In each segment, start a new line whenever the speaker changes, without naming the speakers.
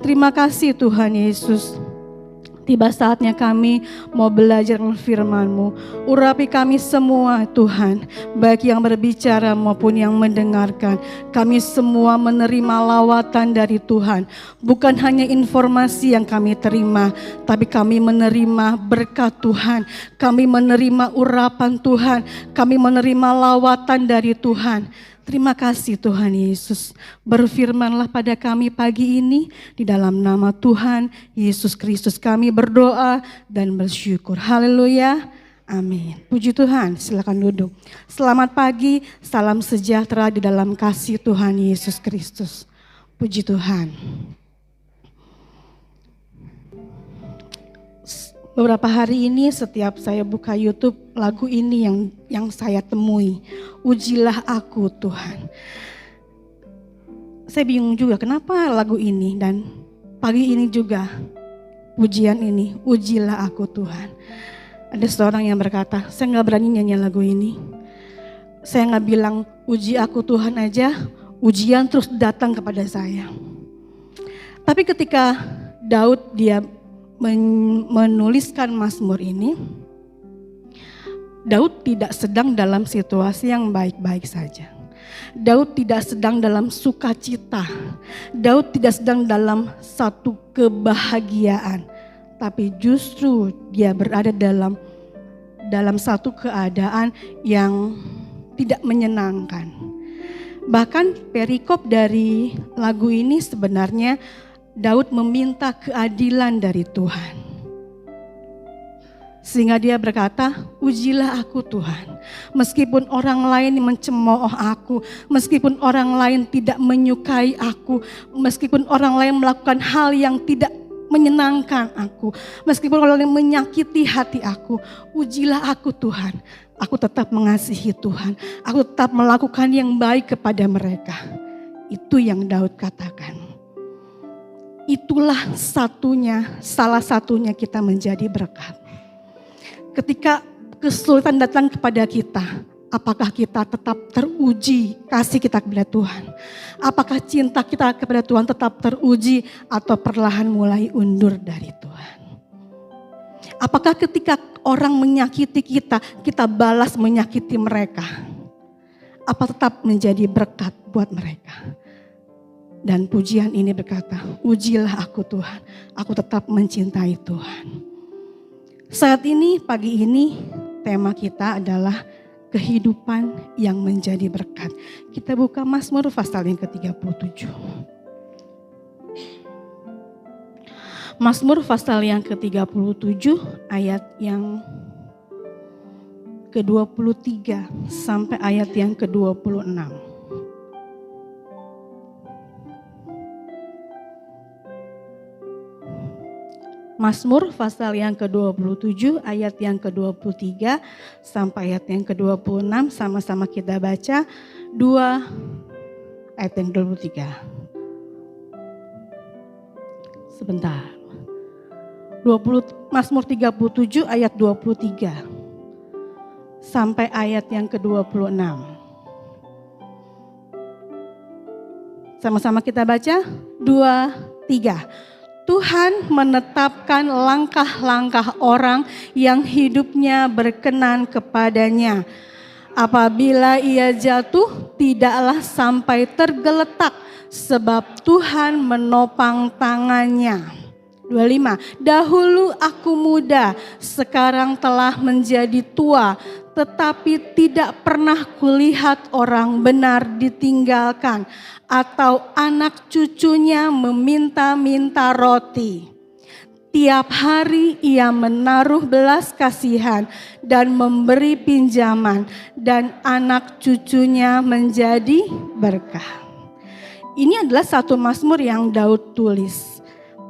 Terima kasih Tuhan Yesus. Tiba saatnya kami mau belajar firman-Mu. Urapi kami semua Tuhan, baik yang berbicara maupun yang mendengarkan. Kami semua menerima lawatan dari Tuhan. Bukan hanya informasi yang kami terima, tapi kami menerima berkat Tuhan. Kami menerima urapan Tuhan. Kami menerima lawatan dari Tuhan. Terima kasih Tuhan Yesus. Berfirmanlah pada kami pagi ini. Di dalam nama Tuhan Yesus Kristus kami berdoa dan bersyukur. Haleluya. Amin. Puji Tuhan, silakan duduk. Selamat pagi, salam sejahtera di dalam kasih Tuhan Yesus Kristus. Puji Tuhan. Beberapa hari ini setiap saya buka YouTube, lagu ini yang saya temui. Ujilah aku Tuhan. Saya bingung juga kenapa lagu ini, dan pagi ini juga pujian ini, ujilah aku Tuhan. Ada seorang yang berkata, saya gak berani nyanyi lagu ini. Saya gak bilang uji aku Tuhan aja, ujian terus datang kepada saya. Tapi ketika Daud dia menuliskan Mazmur ini, Daud tidak sedang dalam situasi yang baik-baik saja. Daud tidak sedang dalam sukacita. Daud tidak sedang dalam satu kebahagiaan. Tapi justru dia berada dalam satu keadaan yang tidak menyenangkan. Bahkan perikop dari lagu ini sebenarnya Daud meminta keadilan dari Tuhan. Sehingga dia berkata, ujilah aku Tuhan. Meskipun orang lain mencemooh aku, meskipun orang lain tidak menyukai aku, meskipun orang lain melakukan hal yang tidak menyenangkan aku, meskipun orang lain menyakiti hati aku, ujilah aku Tuhan. Aku tetap mengasihi Tuhan. Aku tetap melakukan yang baik kepada mereka. Itu yang Daud katakan. Itulah salah satunya kita menjadi berkat. Ketika kesulitan datang kepada kita, apakah kita tetap teruji kasih kita kepada Tuhan? Apakah cinta kita kepada Tuhan tetap teruji atau perlahan mulai undur dari Tuhan? Apakah ketika orang menyakiti kita, kita balas menyakiti mereka? Apa tetap menjadi berkat buat mereka? Dan pujian ini berkata, ujilah aku Tuhan, aku tetap mencintai Tuhan. Saat ini, pagi ini, tema kita adalah kehidupan yang menjadi berkat. Kita buka Mazmur pasal yang ke-37. Mazmur pasal yang ke-37 ayat yang ke-23 sampai ayat yang ke-26. Mazmur pasal yang ke-27 ayat yang ke-23 sampai ayat yang ke-26, sama-sama kita baca 2 ayat yang ke-23. Sebentar. Mazmur 37 ayat 23 sampai ayat yang ke-26. Sama-sama kita baca 2, 3. Tuhan menetapkan langkah-langkah orang yang hidupnya berkenan kepadanya. Apabila ia jatuh, tidaklah sampai tergeletak, sebab Tuhan menopang tangannya. 25. Dahulu aku muda, sekarang telah menjadi tua, tetapi tidak pernah kulihat orang benar ditinggalkan, atau anak cucunya meminta-minta roti. Tiap hari ia menaruh belas kasihan dan memberi pinjaman, dan anak cucunya menjadi berkah. Ini adalah satu mazmur yang Daud tulis.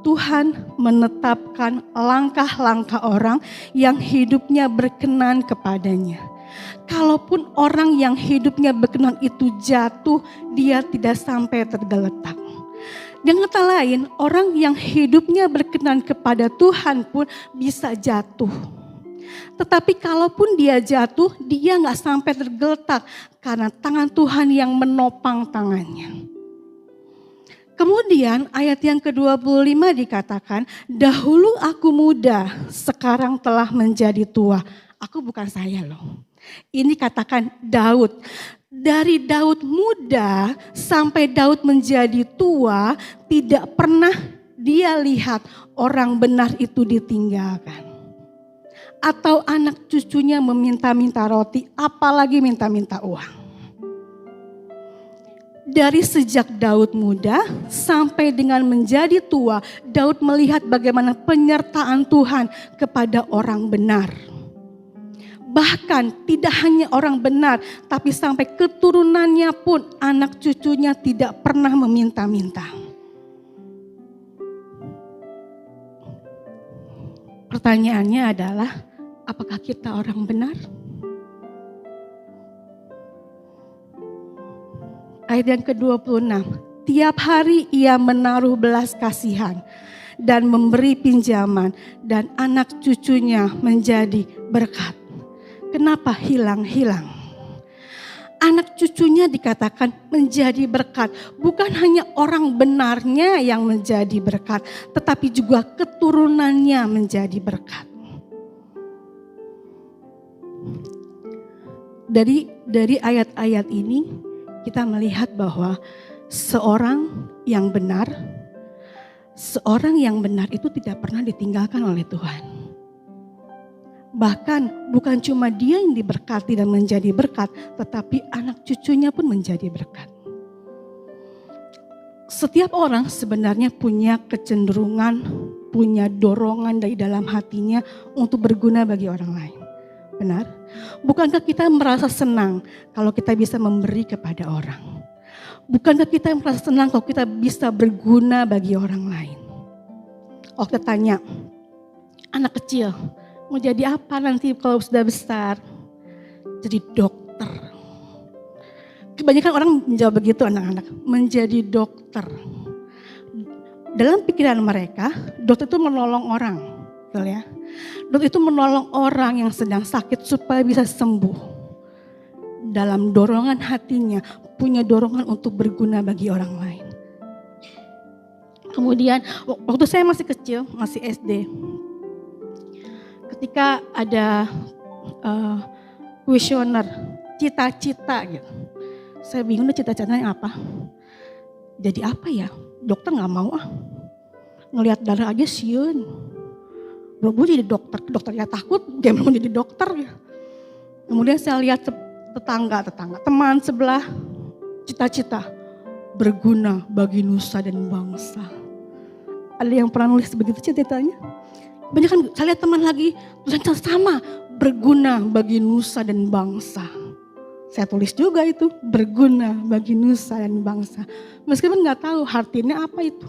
Tuhan menetapkan langkah-langkah orang yang hidupnya berkenan kepadanya. Kalaupun orang yang hidupnya berkenan itu jatuh, dia tidak sampai tergeletak. Dengan kata lain, orang yang hidupnya berkenan kepada Tuhan pun bisa jatuh. Tetapi kalaupun dia jatuh, dia gak sampai tergeletak karena tangan Tuhan yang menopang tangannya. Kemudian ayat yang ke-25 dikatakan, dahulu aku muda, sekarang telah menjadi tua. Aku bukan saya loh. Ini katakan Daud. Dari Daud muda sampai Daud menjadi tua, tidak pernah dia lihat orang benar itu ditinggalkan. Atau anak cucunya meminta-minta roti, apalagi minta-minta uang. Dari sejak Daud muda sampai dengan menjadi tua, Daud melihat bagaimana penyertaan Tuhan kepada orang benar. Bahkan tidak hanya orang benar, tapi sampai keturunannya pun anak cucunya tidak pernah meminta-minta. Pertanyaannya adalah, apakah kita orang benar? Ayat yang ke-26, tiap hari ia menaruh belas kasihan dan memberi pinjaman dan anak cucunya menjadi berkat. Kenapa hilang-hilang? Anak cucunya dikatakan menjadi berkat. Bukan hanya orang benarnya yang menjadi berkat, tetapi juga keturunannya menjadi berkat. Dari ayat-ayat ini kita melihat bahwa seorang yang benar itu tidak pernah ditinggalkan oleh Tuhan. Bahkan bukan cuma dia yang diberkati dan menjadi berkat, tetapi anak cucunya pun menjadi berkat. Setiap orang sebenarnya punya kecenderungan, punya dorongan dari dalam hatinya untuk berguna bagi orang lain. Benar? Bukankah kita merasa senang kalau kita bisa memberi kepada orang? Bukankah kita merasa senang kalau kita bisa berguna bagi orang lain? Oh, kita tanya, anak kecil, mau jadi apa nanti kalau sudah besar? Jadi dokter. Kebanyakan orang menjawab begitu anak-anak, menjadi dokter. Dalam pikiran mereka, dokter itu menolong orang, betul ya? Dokter itu menolong orang yang sedang sakit supaya bisa sembuh. Dalam dorongan hatinya, punya dorongan untuk berguna bagi orang lain. Kemudian waktu saya masih kecil, masih SD. Ketika ada kuesioner, cita-cita gitu. Saya bingung cita-citanya apa. Jadi apa ya? Dokter gak mau ngelihat darah aja sieun. Gue jadi dokter ya takut, dia mau jadi dokter ya. Kemudian saya lihat tetangga, teman sebelah, cita-cita berguna bagi nusa dan bangsa. Ada yang pernah nulis begitu cita-citanya? Banyak kan saya lihat teman lagi, tulisan sama, berguna bagi nusa dan bangsa. Saya tulis juga itu, berguna bagi nusa dan bangsa. Meskipun gak tahu artinya apa itu.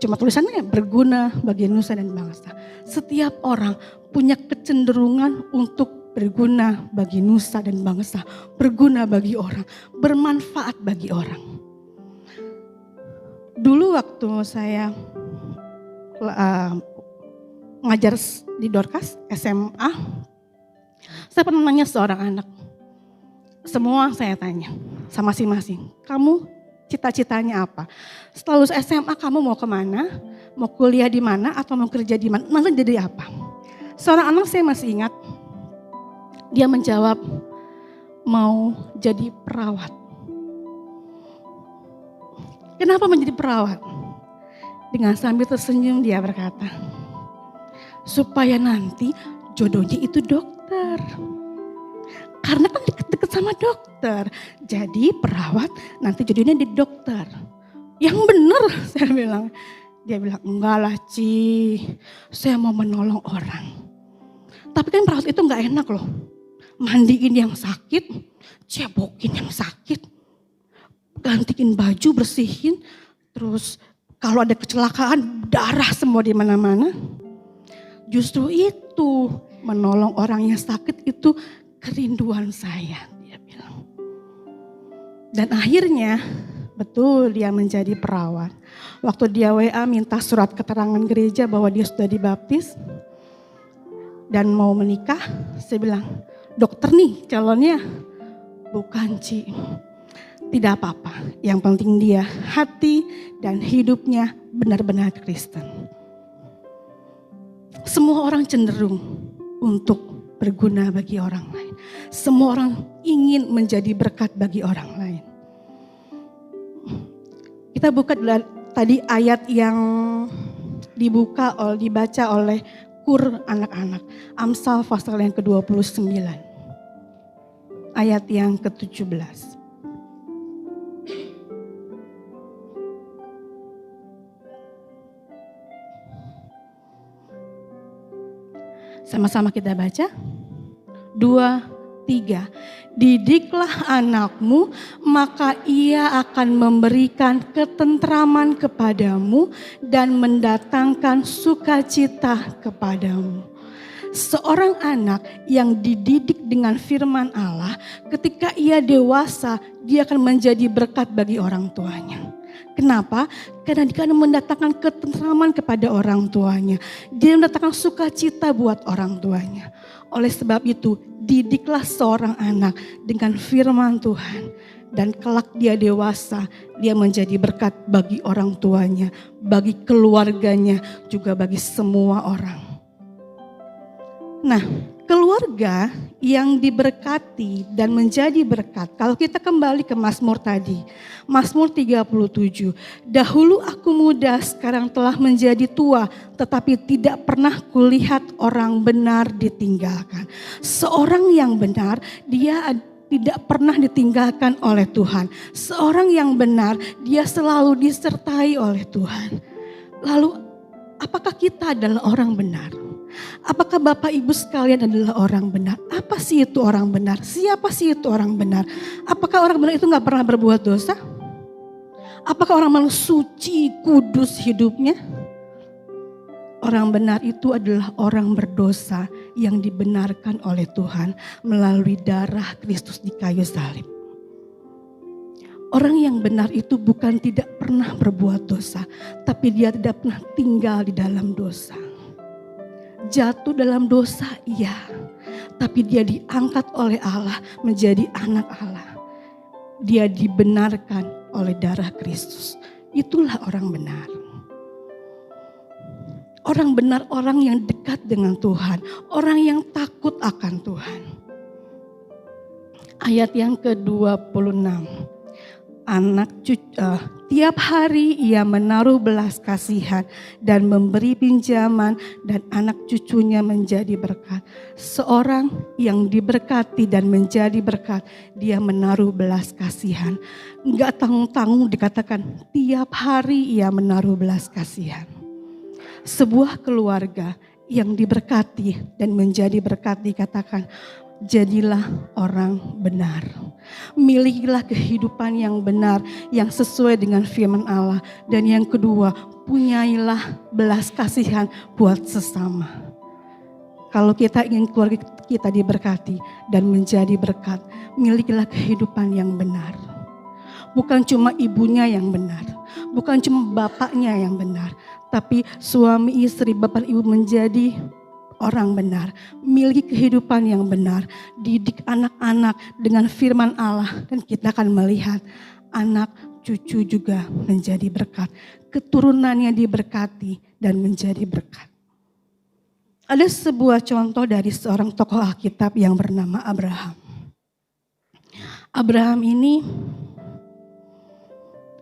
Cuma tulisannya berguna bagi nusa dan bangsa. Setiap orang punya kecenderungan untuk berguna bagi nusa dan bangsa. Berguna bagi orang, bermanfaat bagi orang. Dulu waktu saya ngajar di Dorcas SMA, saya pernah nanya seorang anak. Semua saya tanya sama masing-masing, kamu cita-citanya apa? Setelah lulus SMA kamu mau kemana? Mau kuliah di mana atau mau kerja di mana? Nanti jadi apa? Seorang anak saya masih ingat, dia menjawab mau jadi perawat. Kenapa menjadi perawat? Dengan sambil tersenyum dia berkata, supaya nanti jodohnya itu dokter. Karena kan deket-deket sama dokter. Jadi perawat nanti jodohnya di dokter. Yang benar saya bilang. Dia bilang enggak lah Ci, saya mau menolong orang. Tapi kan perawat itu enggak enak loh. Mandiin yang sakit, cebokin yang sakit. Gantiin baju, bersihin. Terus kalau ada kecelakaan darah semua di mana-mana. Justru itu menolong orang yang sakit itu kerinduan saya, dia bilang. Dan akhirnya betul dia menjadi perawat. Waktu dia WA minta surat keterangan gereja bahwa dia sudah dibaptis dan mau menikah, saya bilang, dokter nih calonnya. Bukan Ci, Tidak apa-apa, yang penting dia hati dan hidupnya benar-benar Kristen. Semua orang cenderung untuk berguna bagi orang lain. Semua orang ingin menjadi berkat bagi orang lain. Kita buka tadi ayat yang dibaca oleh kur anak-anak. Amsal pasal yang ke-29. Ayat yang ke-17. Sama-sama kita baca. 2, 3. Didiklah anakmu, maka ia akan memberikan ketentraman kepadamu dan mendatangkan sukacita kepadamu. Seorang anak yang dididik dengan firman Allah, ketika ia dewasa, dia akan menjadi berkat bagi orang tuanya. Kenapa? Karena dia akan mendatangkan ketentraman kepada orang tuanya. Dia mendatangkan sukacita buat orang tuanya. Oleh sebab itu, didiklah seorang anak dengan firman Tuhan. Dan kelak dia dewasa, dia menjadi berkat bagi orang tuanya, bagi keluarganya, juga bagi semua orang. Nah, keluarga yang diberkati dan menjadi berkat. Kalau kita kembali ke Mazmur tadi, Mazmur 37. Dahulu aku muda, sekarang telah menjadi tua, tetapi tidak pernah kulihat orang benar ditinggalkan. Seorang yang benar, dia tidak pernah ditinggalkan oleh Tuhan. Seorang yang benar, dia selalu disertai oleh Tuhan. Lalu, apakah kita adalah orang benar? Apakah Bapak Ibu sekalian adalah orang benar? Apa sih itu orang benar? Siapa sih itu orang benar? Apakah orang benar itu gak pernah berbuat dosa? Apakah orang benar suci, kudus hidupnya? Orang benar itu adalah orang berdosa yang dibenarkan oleh Tuhan melalui darah Kristus di kayu salib. Orang yang benar itu bukan tidak pernah berbuat dosa, tapi dia tidak pernah tinggal di dalam dosa. Jatuh dalam dosa, iya. Tapi dia diangkat oleh Allah menjadi anak Allah. Dia dibenarkan oleh darah Kristus. Itulah orang benar. Orang benar, orang yang dekat dengan Tuhan. Orang yang takut akan Tuhan. Ayat yang ke-26. Tiap hari ia menaruh belas kasihan dan memberi pinjaman dan anak cucunya menjadi berkat. Seorang yang diberkati dan menjadi berkat, dia menaruh belas kasihan. Enggak tanggung-tanggung dikatakan tiap hari ia menaruh belas kasihan. Sebuah keluarga yang diberkati dan menjadi berkat dikatakan, jadilah orang benar. Milikilah kehidupan yang benar, yang sesuai dengan firman Allah. Dan yang kedua, punyailah belas kasihan buat sesama. Kalau kita ingin keluarga kita diberkati dan menjadi berkat, milikilah kehidupan yang benar. Bukan cuma ibunya yang benar, bukan cuma bapaknya yang benar, tapi suami istri, bapak ibu menjadi orang benar, miliki kehidupan yang benar, didik anak-anak dengan firman Allah, dan kita akan melihat anak cucu juga menjadi berkat, keturunannya diberkati dan menjadi berkat. Ada sebuah contoh dari seorang tokoh Alkitab yang bernama Abraham. Abraham ini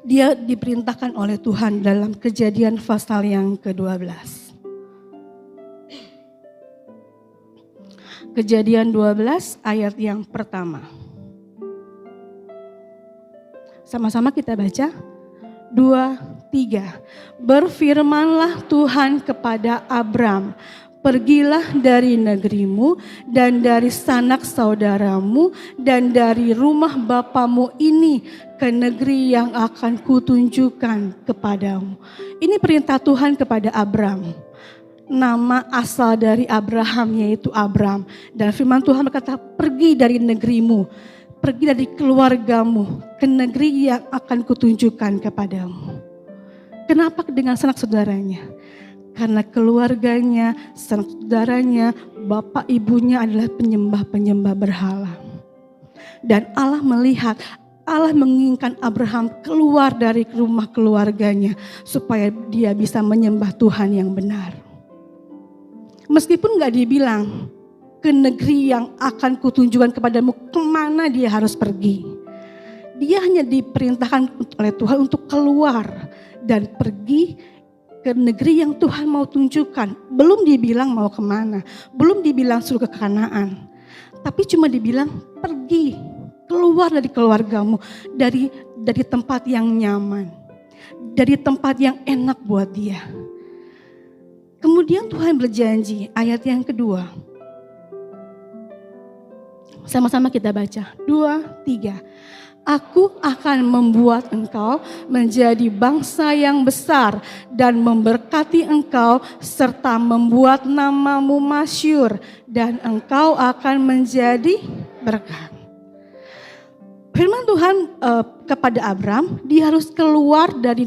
dia diperintahkan oleh Tuhan dalam Kejadian pasal yang ke-12. Kejadian 12 ayat yang pertama. Sama-sama kita baca. 2, 3. Berfirmanlah Tuhan kepada Abram, pergilah dari negerimu dan dari sanak saudaramu dan dari rumah bapamu ini ke negeri yang akan kutunjukkan kepadamu. Ini perintah Tuhan kepada Abram. Nama asal dari Abraham yaitu Abram. Dan firman Tuhan berkata, pergi dari negerimu, pergi dari keluargamu ke negeri yang akan kutunjukkan kepadamu. Kenapa dengan sanak saudaranya? Karena keluarganya, sanak saudaranya, bapak ibunya adalah penyembah-penyembah berhala. Dan Allah melihat Allah menginginkan Abraham keluar dari rumah keluarganya supaya dia bisa menyembah Tuhan yang benar. Meskipun gak dibilang ke negeri yang akan kutunjukkan kepadamu kemana dia harus pergi. Dia hanya diperintahkan oleh Tuhan untuk keluar dan pergi ke negeri yang Tuhan mau tunjukkan. Belum dibilang mau kemana, belum dibilang suruh ke Kanaan. Tapi cuma dibilang pergi, keluar dari keluargamu, dari tempat yang nyaman, dari tempat yang enak buat dia. Kemudian Tuhan berjanji, ayat yang kedua. Sama-sama kita baca, 2, 3. Aku akan membuat engkau menjadi bangsa yang besar dan memberkati engkau serta membuat namamu masyhur dan engkau akan menjadi berkat. Firman Tuhan kepada Abram, dia harus keluar dari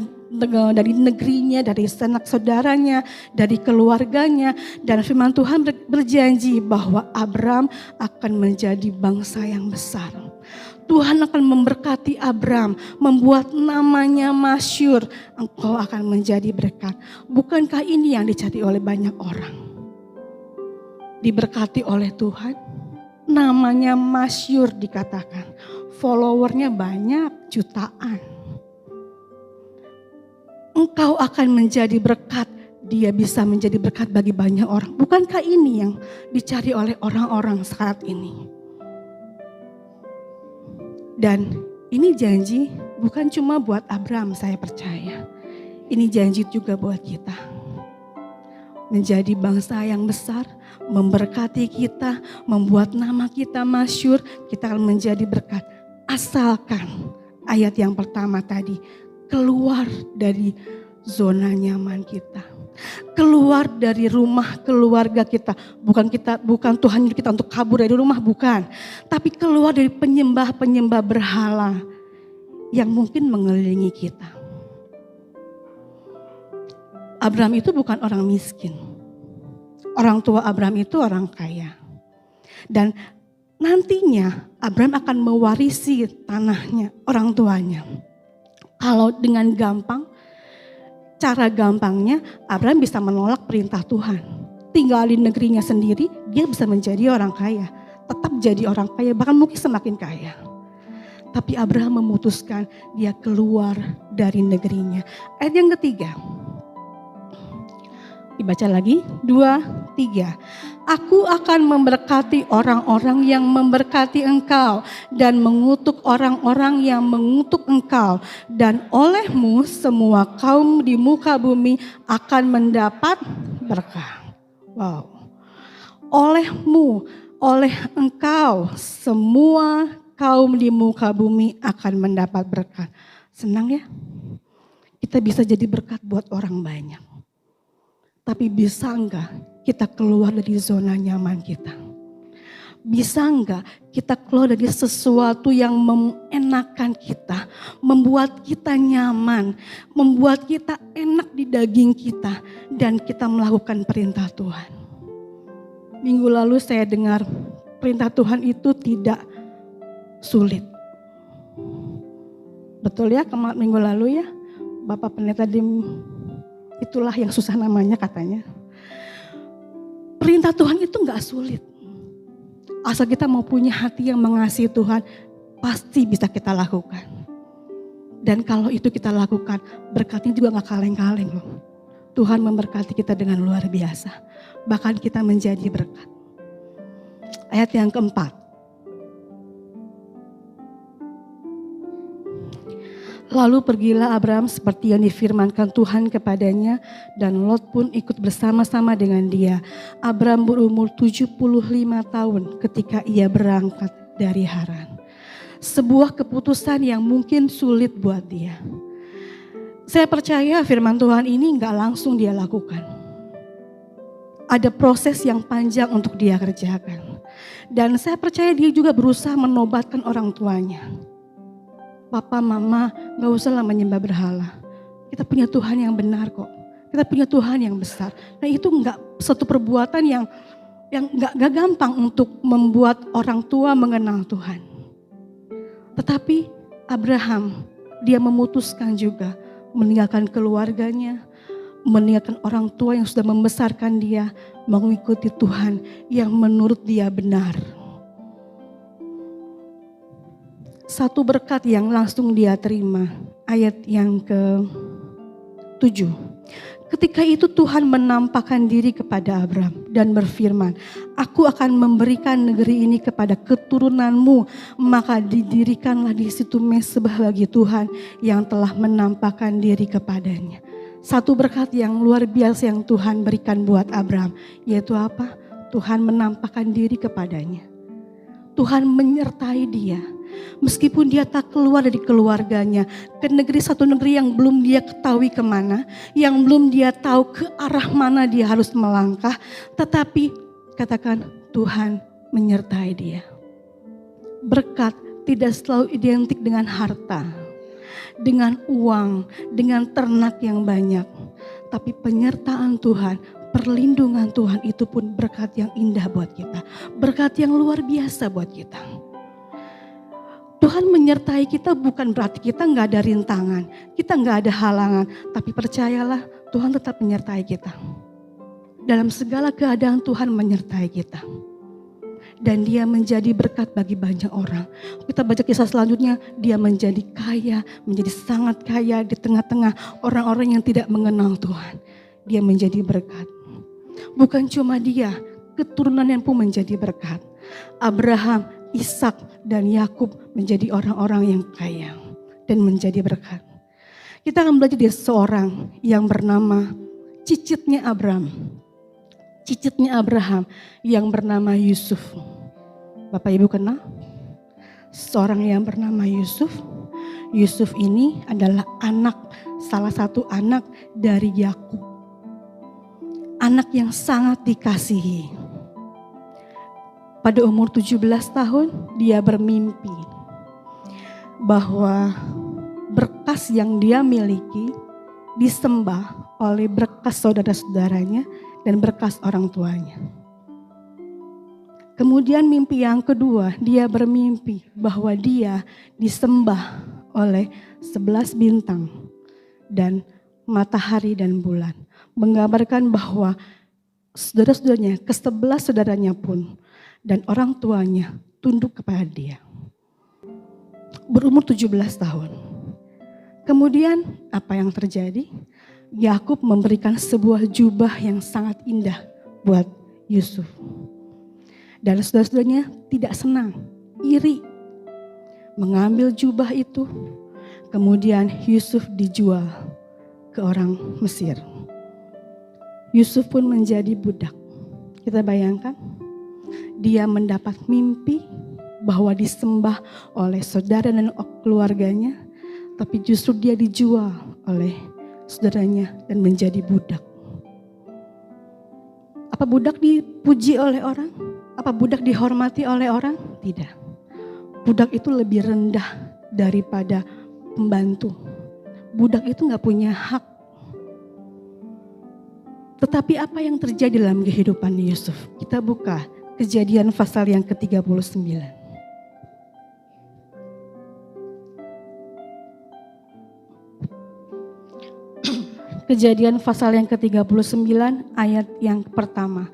negerinya, dari sanak saudaranya, dari keluarganya. Dan firman Tuhan berjanji bahwa Abram akan menjadi bangsa yang besar. Tuhan akan memberkati Abram, membuat namanya masyhur. Engkau akan menjadi berkat. Bukankah ini yang dicari oleh banyak orang? Diberkati oleh Tuhan, namanya masyhur dikatakan. Followernya banyak, jutaan. Engkau akan menjadi berkat, dia bisa menjadi berkat bagi banyak orang. Bukankah ini yang dicari oleh orang-orang saat ini? Dan ini janji bukan cuma buat Abram, saya percaya. Ini janji juga buat kita. Menjadi bangsa yang besar, memberkati kita, membuat nama kita masyhur, kita akan menjadi berkat. Asalkan ayat yang pertama tadi, keluar dari zona nyaman kita. Keluar dari rumah keluarga kita. Bukan Tuhan nyuruh kita untuk kabur dari rumah, bukan. Tapi keluar dari penyembah-penyembah berhala yang mungkin mengelilingi kita. Abram itu bukan orang miskin. Orang tua Abram itu orang kaya. Dan nantinya Abram akan mewarisi tanahnya, orang tuanya. Kalau dengan gampang, cara gampangnya Abram bisa menolak perintah Tuhan. Tinggal di negerinya sendiri, dia bisa menjadi orang kaya. Tetap jadi orang kaya, bahkan mungkin semakin kaya. Tapi Abraham memutuskan dia keluar dari negerinya. Ayat yang ketiga. Dibaca lagi, 2, 3. Aku akan memberkati orang-orang yang memberkati engkau dan mengutuk orang-orang yang mengutuk engkau. Dan olehmu semua kaum di muka bumi akan mendapat berkah. Wow. Olehmu, oleh engkau semua kaum di muka bumi akan mendapat berkat. Senang ya? Kita bisa jadi berkat buat orang banyak. Tapi bisa enggak kita keluar dari zona nyaman kita? Bisa enggak kita keluar dari sesuatu yang mengenakan kita, membuat kita nyaman, membuat kita enak di daging kita, dan kita melakukan perintah Tuhan? Minggu lalu saya dengar perintah Tuhan itu tidak sulit. Betul ya, minggu lalu ya, Bapak Pendeta Dim, itulah yang susah namanya katanya. Perintah Tuhan itu gak sulit. Asal kita mau punya hati yang mengasihi Tuhan, pasti bisa kita lakukan. Dan kalau itu kita lakukan, berkatnya juga gak kaleng-kaleng loh. Tuhan memberkati kita dengan luar biasa. Bahkan kita menjadi berkat. Ayat yang keempat. Lalu pergilah Abram seperti yang difirmankan Tuhan kepadanya, dan Lot pun ikut bersama-sama dengan dia. Abram berumur 75 tahun ketika ia berangkat dari Haran. Sebuah keputusan yang mungkin sulit buat dia. Saya percaya firman Tuhan ini gak langsung dia lakukan. Ada proses yang panjang untuk dia kerjakan. Dan saya percaya dia juga berusaha menobatkan orang tuanya. Papa, mama, gak usahlah menyembah berhala. Kita punya Tuhan yang benar kok. Kita punya Tuhan yang besar. Nah itu gak satu perbuatan yang gak gampang untuk membuat orang tua mengenal Tuhan. Tetapi Abraham, dia memutuskan juga meninggalkan keluarganya, meninggalkan orang tua yang sudah membesarkan dia, mengikuti Tuhan yang menurut dia benar. Satu berkat yang langsung dia terima, ayat yang ke-7. Ketika itu Tuhan menampakkan diri kepada Abraham dan berfirman, "Aku akan memberikan negeri ini kepada keturunanmu." Maka didirikanlah di situ mezbah bagi Tuhan yang telah menampakkan diri kepadanya. Satu berkat yang luar biasa yang Tuhan berikan buat Abraham, yaitu apa? Tuhan menampakkan diri kepadanya. Tuhan menyertai dia. Meskipun dia tak keluar dari keluarganya ke negeri, satu negeri yang belum dia ketahui kemana, yang belum dia tahu ke arah mana dia harus melangkah, tetapi katakan Tuhan menyertai dia. Berkat tidak selalu identik dengan harta, dengan uang, dengan ternak yang banyak, tapi penyertaan Tuhan, perlindungan Tuhan itu pun berkat yang indah buat kita, berkat yang luar biasa buat kita. Tuhan menyertai kita bukan berarti kita nggak ada rintangan, kita nggak ada halangan, tapi percayalah Tuhan tetap menyertai kita. Dalam segala keadaan Tuhan menyertai kita. Dan dia menjadi berkat bagi banyak orang. Kita baca kisah selanjutnya, dia menjadi kaya, menjadi sangat kaya di tengah-tengah orang-orang yang tidak mengenal Tuhan. Dia menjadi berkat. Bukan cuma dia, keturunannya pun menjadi berkat. Abraham, Ishak dan Yakub menjadi orang-orang yang kaya dan menjadi berkat. Kita akan belajar dari seorang yang bernama cicitnya Abraham. Cicitnya Abraham yang bernama Yusuf. Bapak Ibu kenal? Seorang yang bernama Yusuf. Yusuf ini adalah salah satu anak dari Yakub. Anak yang sangat dikasihi. Pada umur 17 tahun dia bermimpi bahwa berkas yang dia miliki disembah oleh berkas saudara-saudaranya dan berkas orang tuanya. Kemudian mimpi yang kedua, dia bermimpi bahwa dia disembah oleh 11 bintang dan matahari dan bulan. Menggambarkan bahwa saudara-saudaranya, ke-11 saudaranya pun dan orang tuanya tunduk kepada dia. Berumur 17 tahun. Kemudian apa yang terjadi? Yakub memberikan sebuah jubah yang sangat indah buat Yusuf. Dan saudara-saudaranya tidak senang, iri. Mengambil jubah itu, kemudian Yusuf dijual ke orang Mesir. Yusuf pun menjadi budak. Kita bayangkan, dia mendapat mimpi bahwa disembah oleh saudara dan keluarganya, tapi justru dia dijual oleh saudaranya dan menjadi budak. Apa budak dipuji oleh orang? Apa budak dihormati oleh orang? Tidak. Budak itu lebih rendah daripada pembantu. Budak itu gak punya hak. Tetapi apa yang terjadi dalam kehidupan Yusuf? Kita buka Kejadian pasal yang ke-39. Kejadian pasal yang ke-39 ayat yang pertama.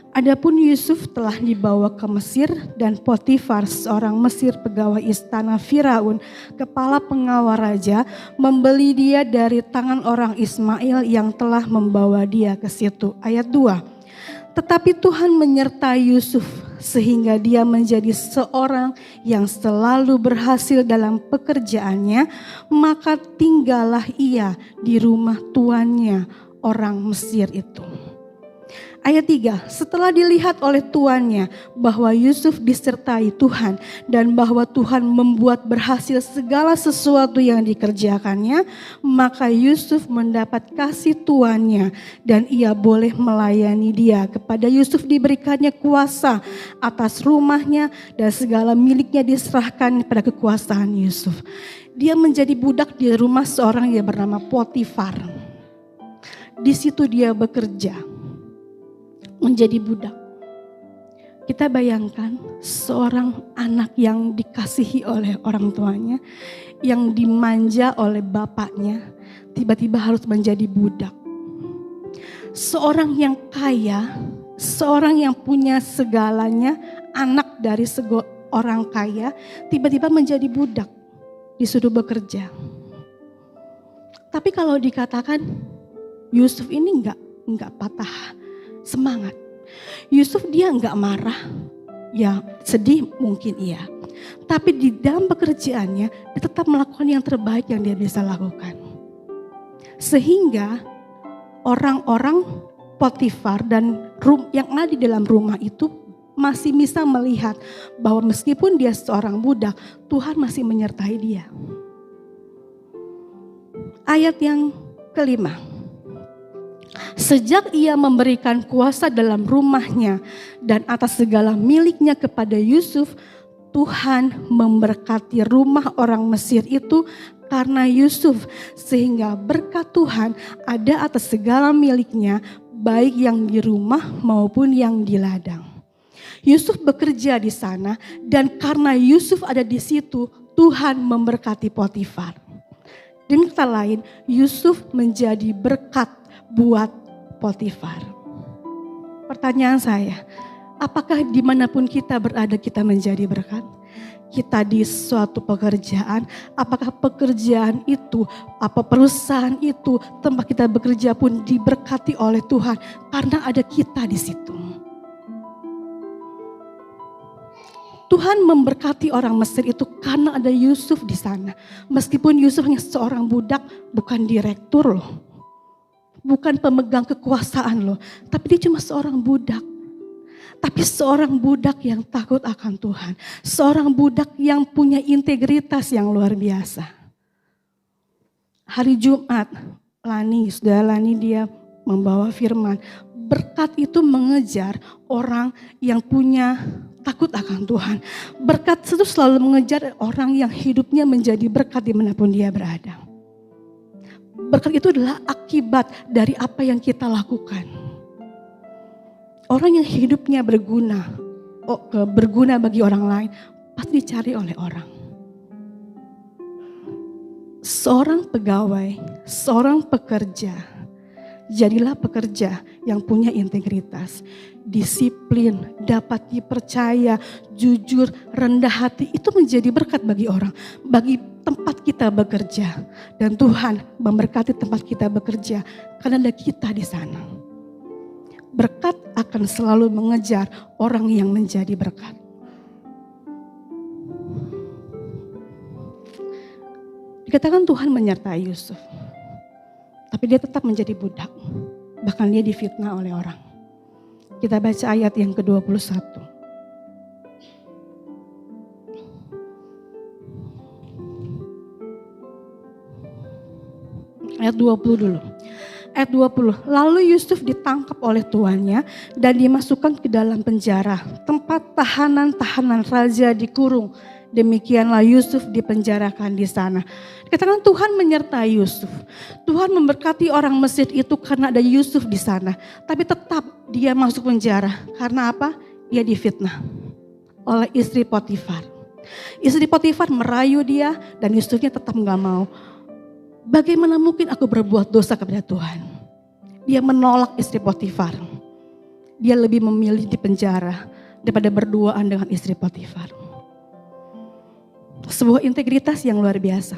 Adapun Yusuf telah dibawa ke Mesir dan Potifar seorang Mesir pegawai istana Firaun, kepala pengawal raja, membeli dia dari tangan orang Ismail yang telah membawa dia ke situ. Ayat 2. Tetapi Tuhan menyertai Yusuf sehingga dia menjadi seorang yang selalu berhasil dalam pekerjaannya, maka tinggallah ia di rumah tuannya orang Mesir itu. Ayat 3, setelah dilihat oleh tuannya bahwa Yusuf disertai Tuhan dan bahwa Tuhan membuat berhasil segala sesuatu yang dikerjakannya, maka Yusuf mendapat kasih tuannya dan ia boleh melayani dia. Kepada Yusuf diberikannya kuasa atas rumahnya dan segala miliknya diserahkan pada kekuasaan Yusuf. Dia menjadi budak di rumah seorang yang bernama Potifar. Di situ dia bekerja. Menjadi budak. Kita bayangkan seorang anak yang dikasihi oleh orang tuanya, yang dimanja oleh bapaknya, tiba-tiba harus menjadi budak. Seorang yang kaya, seorang yang punya segalanya, anak dari orang kaya, tiba-tiba menjadi budak, disuruh bekerja. Tapi kalau dikatakan Yusuf ini enggak patah semangat. Yusuf dia enggak marah, ya sedih mungkin iya. Tapi di dalam pekerjaannya dia tetap melakukan yang terbaik yang dia bisa lakukan. Sehingga orang-orang Potifar dan yang ada di dalam rumah itu masih bisa melihat bahwa meskipun dia seorang budak, Tuhan masih menyertai dia. Ayat yang kelima. Sejak ia memberikan kuasa dalam rumahnya dan atas segala miliknya kepada Yusuf, Tuhan memberkati rumah orang Mesir itu karena Yusuf, sehingga berkat Tuhan ada atas segala miliknya, baik yang di rumah maupun yang di ladang. Yusuf bekerja di sana dan karena Yusuf ada di situ, Tuhan memberkati Potifar. Dengan kata lain, Yusuf menjadi berkat buat Potifar. Pertanyaan saya, apakah dimanapun kita berada kita menjadi berkat? Kita di suatu pekerjaan, apakah pekerjaan itu, apa perusahaan itu, tempat kita bekerja pun diberkati oleh Tuhan karena ada kita di situ. Tuhan memberkati orang Mesir itu karena ada Yusuf di sana. Meskipun Yusuf hanya seorang budak, bukan direktur loh. Bukan pemegang kekuasaan loh, tapi dia cuma seorang budak. Tapi seorang budak yang takut akan Tuhan. Seorang budak yang punya integritas yang luar biasa. Hari Jumat, Saudara Lani dia membawa firman. Berkat itu mengejar orang yang punya takut akan Tuhan. Berkat itu selalu mengejar orang yang hidupnya menjadi berkat dimanapun dia berada. Berkat itu adalah akibat dari apa yang kita lakukan. Orang yang hidupnya berguna bagi orang lain, pasti dicari oleh orang. Seorang pegawai, seorang pekerja, jadilah pekerja yang punya integritas, disiplin, dapat dipercaya, jujur, rendah hati. Itu menjadi berkat bagi orang, bagi tempat kita bekerja. Dan Tuhan memberkati tempat kita bekerja karena ada kita di sana. Berkat akan selalu mengejar orang yang menjadi berkat. Dikatakan Tuhan menyertai Yusuf, tapi dia tetap menjadi budak. Bahkan dia difitnah oleh orang. Kita baca ayat yang ke-21. Ayat 20 dulu. Ayat 20. Lalu Yusuf ditangkap oleh tuannya dan dimasukkan ke dalam penjara, tempat tahanan-tahanan raja dikurung. Demikianlah Yusuf dipenjarakan di sana. Dikatakan Tuhan menyertai Yusuf. Tuhan memberkati orang Mesir itu karena ada Yusuf di sana. Tapi tetap dia masuk penjara. Karena apa? Dia difitnah oleh istri Potifar. Istri Potifar merayu dia dan Yusufnya tetap gak mau. Bagaimana mungkin aku berbuat dosa kepada Tuhan? Dia menolak istri Potifar. Dia lebih memilih di penjara daripada berduaan dengan istri Potifar. Sebuah integritas yang luar biasa.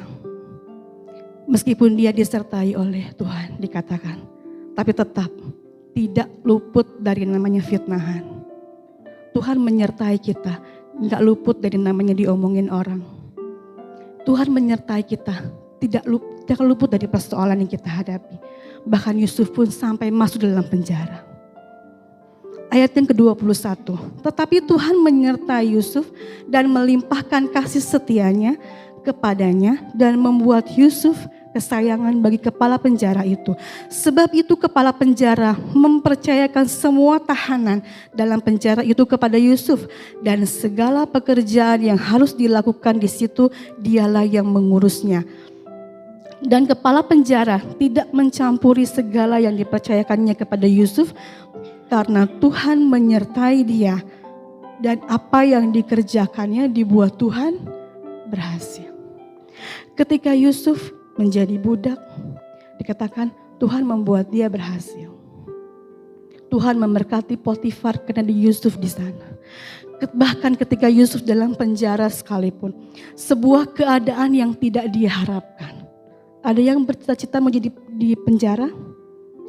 Meskipun dia disertai oleh Tuhan dikatakan. Tapi tetap tidak luput dari namanya fitnahan. Tuhan menyertai kita. Gak luput dari namanya diomongin orang. Tuhan menyertai kita. Tidak luput dari persoalan yang kita hadapi. Bahkan Yusuf pun sampai masuk dalam penjara. Ayat yang ke-21. Tetapi Tuhan menyertai Yusuf dan melimpahkan kasih setianya kepadanya dan membuat Yusuf kesayangan bagi kepala penjara itu. Sebab itu kepala penjara mempercayakan semua tahanan dalam penjara itu kepada Yusuf. Dan segala pekerjaan yang harus dilakukan di situ dialah yang mengurusnya. Dan kepala penjara tidak mencampuri segala yang dipercayakannya kepada Yusuf karena Tuhan menyertai dia dan apa yang dikerjakannya dibuat Tuhan berhasil. Ketika Yusuf menjadi budak, dikatakan Tuhan membuat dia berhasil. Tuhan memberkati Potifar karena di Yusuf di sana. Bahkan ketika Yusuf dalam penjara sekalipun, sebuah keadaan yang tidak dia harapkan. Ada yang bercita-cita mau jadi di penjara?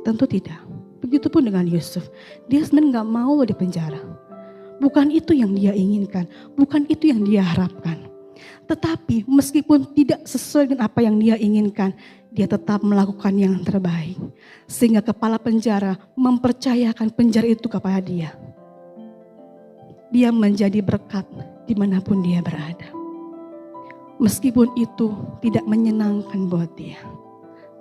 Tentu tidak. Begitupun dengan Yusuf. Dia sebenarnya gak mau di penjara. Bukan itu yang dia inginkan. Bukan itu yang dia harapkan. Tetapi meskipun tidak sesuai dengan apa yang dia inginkan, dia tetap melakukan yang terbaik. Sehingga kepala penjara mempercayakan penjara itu kepada dia. Dia menjadi berkat dimanapun dia berada. Meskipun itu tidak menyenangkan buat dia.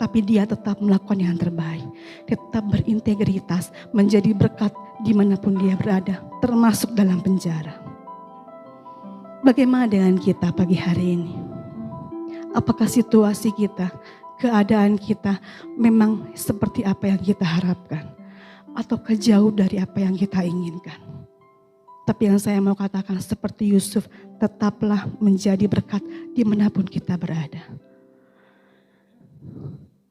Tapi dia tetap melakukan yang terbaik. Dia tetap berintegritas, menjadi berkat dimanapun dia berada. Termasuk dalam penjara. Bagaimana dengan kita pagi hari ini? Apakah situasi kita, keadaan kita memang seperti apa yang kita harapkan? Atau jauh dari apa yang kita inginkan? Tapi yang saya mau katakan seperti Yusuf, tetaplah menjadi berkat dimanapun kita berada.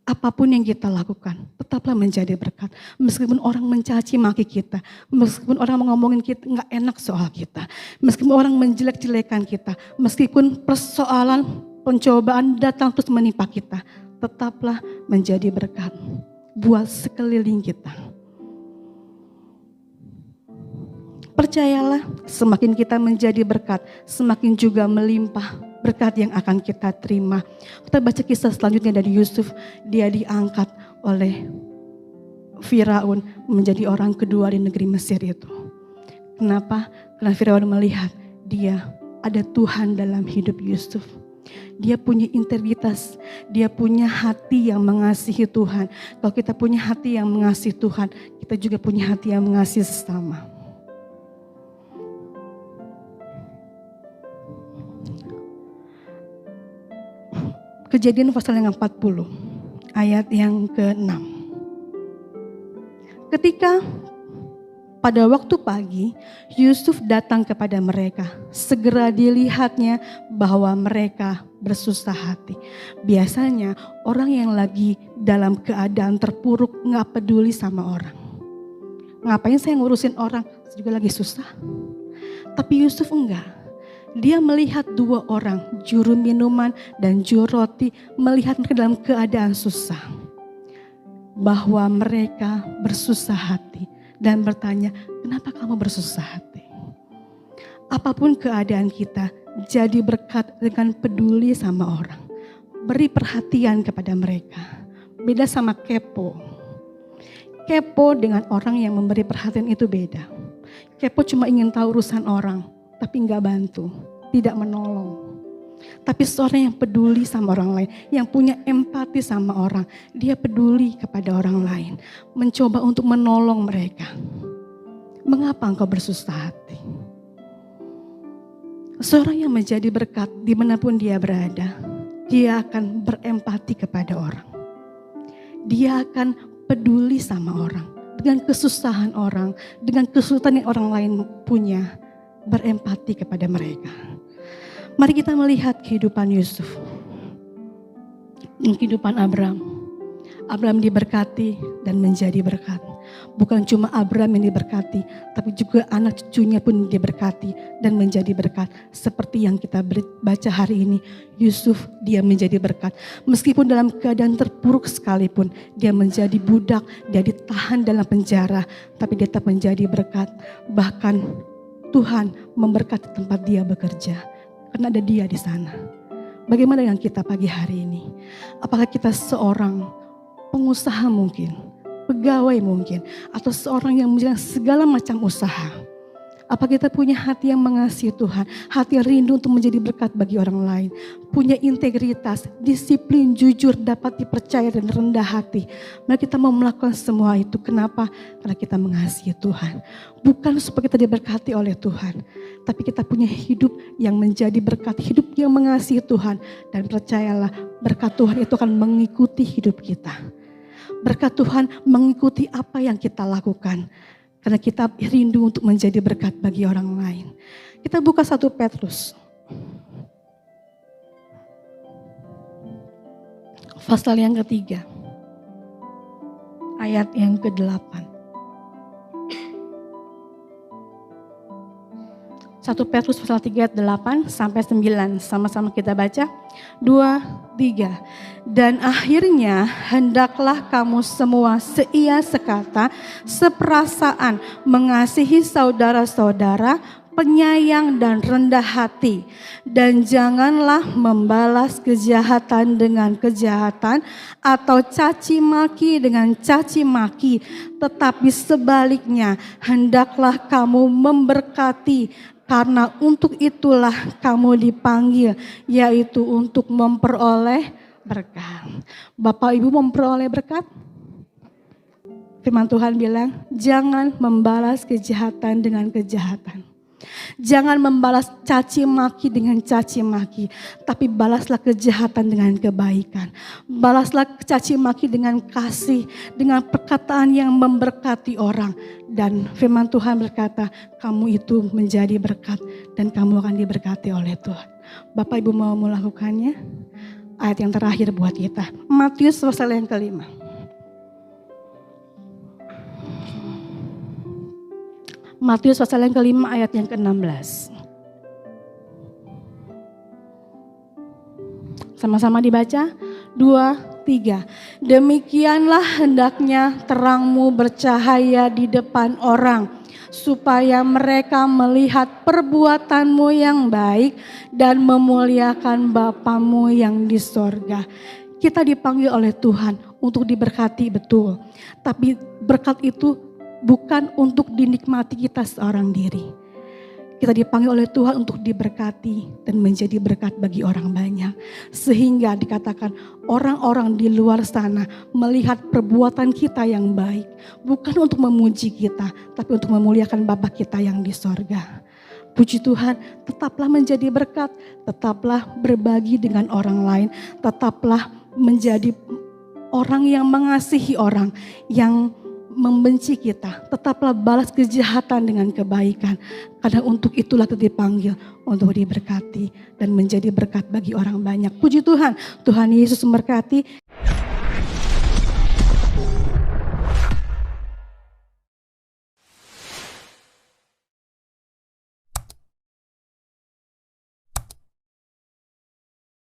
Apapun yang kita lakukan, tetaplah menjadi berkat. Meskipun orang mencaci maki kita, meskipun orang ngomongin kita nggak enak soal kita, meskipun orang menjelek-jelekan kita, meskipun persoalan pencobaan datang terus menimpa kita, tetaplah menjadi berkat buat sekeliling kita. Percayalah, semakin kita menjadi berkat, semakin juga melimpah berkat yang akan kita terima. Kita baca kisah selanjutnya dari Yusuf. Dia diangkat oleh Firaun menjadi orang kedua di negeri Mesir itu. Kenapa? Karena Firaun melihat dia ada Tuhan dalam hidup Yusuf. Dia punya integritas, dia punya hati yang mengasihi Tuhan. Kalau kita punya hati yang mengasihi Tuhan, kita juga punya hati yang mengasihi sesama. Kejadian pasal yang 40, ayat yang ke-6. Ketika pada waktu pagi, Yusuf datang kepada mereka. Segera dilihatnya bahwa mereka bersusah hati. Biasanya orang yang lagi dalam keadaan terpuruk gak peduli sama orang. Ngapain saya ngurusin orang, saya juga lagi susah. Tapi Yusuf enggak. Dia melihat dua orang, juru minuman dan juru roti, melihat mereka dalam keadaan susah. Bahwa mereka bersusah hati dan bertanya, kenapa kamu bersusah hati? Apapun keadaan kita, jadi berkat dengan peduli sama orang. Beri perhatian kepada mereka. Beda sama kepo. Kepo dengan orang yang memberi perhatian itu beda. Kepo cuma ingin tahu urusan orang, tapi enggak bantu, tidak menolong. Tapi seorang yang peduli sama orang lain, yang punya empati sama orang, dia peduli kepada orang lain, mencoba untuk menolong mereka. Mengapa engkau bersusah hati? Seorang yang menjadi berkat dimanapun dia berada, dia akan berempati kepada orang. Dia akan peduli sama orang, dengan kesusahan orang, dengan kesulitan yang orang lain punya. Berempati kepada mereka. Mari kita melihat kehidupan Yusuf, kehidupan Abraham. Abraham diberkati dan menjadi berkat. Bukan cuma Abraham yang diberkati, tapi juga anak cucunya pun diberkati dan menjadi berkat. Seperti yang kita baca hari ini, Yusuf dia menjadi berkat. Meskipun dalam keadaan terpuruk sekalipun, dia menjadi budak, dia ditahan dalam penjara, tapi dia tetap menjadi berkat. Bahkan Tuhan memberkati tempat dia bekerja, karena ada dia di sana. Bagaimana dengan kita pagi hari ini? Apakah kita seorang pengusaha mungkin, pegawai mungkin, atau seorang yang menjalankan segala macam usaha? Apa kita punya hati yang mengasihi Tuhan, hati yang rindu untuk menjadi berkat bagi orang lain, punya integritas, disiplin, jujur, dapat dipercaya dan rendah hati. Mari kita mau melakukan semua itu. Kenapa? Karena kita mengasihi Tuhan. Bukan supaya kita diberkati oleh Tuhan, tapi kita punya hidup yang menjadi berkat, hidup yang mengasihi Tuhan. Dan percayalah, berkat Tuhan itu akan mengikuti hidup kita. Berkat Tuhan mengikuti apa yang kita lakukan. Karena kita rindu untuk menjadi berkat bagi orang lain. Kita buka 1 Petrus. Pasal yang ketiga. Ayat yang ke-8. 1 Petrus pasal 3 ayat 8 sampai 9. Sama-sama kita baca. 2, 3. Dan akhirnya hendaklah kamu semua seia sekata, seperasaan, mengasihi saudara-saudara, penyayang dan rendah hati. Dan janganlah membalas kejahatan dengan kejahatan atau caci maki dengan caci maki. Tetapi sebaliknya hendaklah kamu memberkati, karena untuk itulah kamu dipanggil, yaitu untuk memperoleh berkat. Bapak Ibu memperoleh berkat? Firman Tuhan bilang, jangan membalas kejahatan dengan kejahatan. Jangan membalas caci maki dengan caci maki, tapi balaslah kejahatan dengan kebaikan. Balaslah caci maki dengan kasih, dengan perkataan yang memberkati orang. Dan firman Tuhan berkata, kamu itu menjadi berkat dan kamu akan diberkati oleh Tuhan. Bapak Ibu mau melakukannya? Ayat yang terakhir buat kita, Matius pasal yang ke-5. Matius pasal yang ke-5 ayat yang ke-16. Sama-sama dibaca. 2, 3. Demikianlah hendaknya terangmu bercahaya di depan orang, supaya mereka melihat perbuatanmu yang baik dan memuliakan Bapamu yang di sorga. Kita dipanggil oleh Tuhan untuk diberkati, betul. Tapi berkat itu bukan untuk dinikmati kita seorang diri. Kita dipanggil oleh Tuhan untuk diberkati dan menjadi berkat bagi orang banyak. Sehingga dikatakan orang-orang di luar sana melihat perbuatan kita yang baik. Bukan untuk memuji kita, tapi untuk memuliakan Bapa kita yang di sorga. Puji Tuhan, tetaplah menjadi berkat, tetaplah berbagi dengan orang lain, tetaplah menjadi orang yang mengasihi orang, yang membenci kita, tetaplah balas kejahatan dengan kebaikan. Karena untuk itulah kita dipanggil untuk diberkati dan menjadi berkat bagi orang banyak. Puji Tuhan, Tuhan Yesus memberkati.